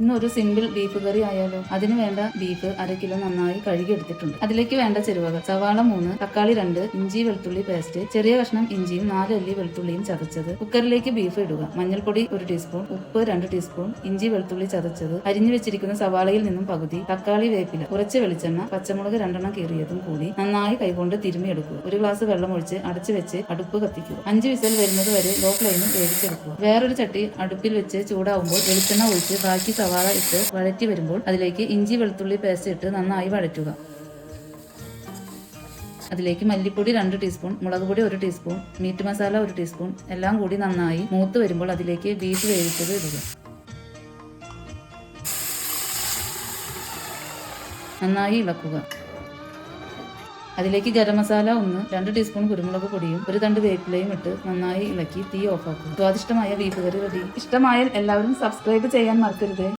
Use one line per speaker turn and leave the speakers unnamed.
ഇന്നൊരു simple beef കറി ആയാലോ. അതിന് വേണ്ട ബീഫ് 1/2 കിലോ നന്നായി കഴുകി എടുത്തിട്ടുണ്ട്. അതിലേക്ക് വേണ്ട ചേരുവകൾ: സവാള 3, തക്കാളി 2, ഇഞ്ചി വെളുത്തുള്ളി പേസ്റ്റ്, ചെറിയ കഷ്ണം ഇഞ്ചിയും 4 അല്ലി വെളുത്തുള്ളിയും ചതച്ചത്. കുക്കറിലേക്ക് ബീഫ് ഇടുക. മഞ്ഞൾപ്പൊടി 1 ടീസ്പൂൺ, ഉപ്പ് 2 ടീസ്പൂൺ, ഇഞ്ചി വെളുത്തുള്ളി ചതച്ചത്, അരിഞ്ഞു വെച്ചിരിക്കുന്ന സവാളയിൽ നിന്നും പകുതി, തക്കാളി, വേപ്പില, കുറച്ച് വെളിച്ചെണ്ണ, പച്ചമുളക് 2 കീറിയതും കൂടി നന്നായി കൈകൊണ്ട് തിരുമിയെടുക്കുക. 1 ഗ്ലാസ് വെള്ളം ഒഴിച്ച് അടച്ചു വെച്ച് അടുപ്പ് കത്തിക്കുക. 5 വിസൽ വരുന്നത് വരെ ലോ ഫ്ലെയിമിൽ വേവിച്ചെടുക്കുക. വേറൊരു ചട്ടി അടുപ്പിൽ വെച്ച് ചൂടാവുമ്പോൾ വെളിച്ചെണ്ണ ഒഴിച്ച് ബാക്കി സവാള ഇട്ട് വഴറ്റി വരുമ്പോൾ അതിലേക്ക് ഇഞ്ചി വെളുത്തുള്ളി പേസ്റ്റ് ഇട്ട് നന്നായി വഴറ്റുക. അതിലേക്ക് മല്ലിപ്പൊടി 2 ടീസ്പൂൺ, മുളക് പൊടി 1 ടീസ്പൂൺ, മീറ്റ് മസാല 1 ടീസ്പൂൺ എല്ലാം കൂടി നന്നായി മൂത്ത് വരുമ്പോൾ അതിലേക്ക് ബീഫ് വേവിച്ചത് ഇടുക. നന്നായി ഇളക്കുക. അതിലേക്ക് ഗരം മസാല 1, 2 ടീസ്പൂൺ കുരുമുളക് പൊടിയും 1 തണ്ട് വേപ്പിലയും ഇട്ട് നന്നായി ഇളക്കി തീ ഓഫാക്കുക. സ്വാദിഷ്ടമായ ബീഫ് കറി റെഡി. ഇഷ്ടമായാൽ എല്ലാവരും സബ്സ്ക്രൈബ് ചെയ്യാൻ മറക്കരുത്.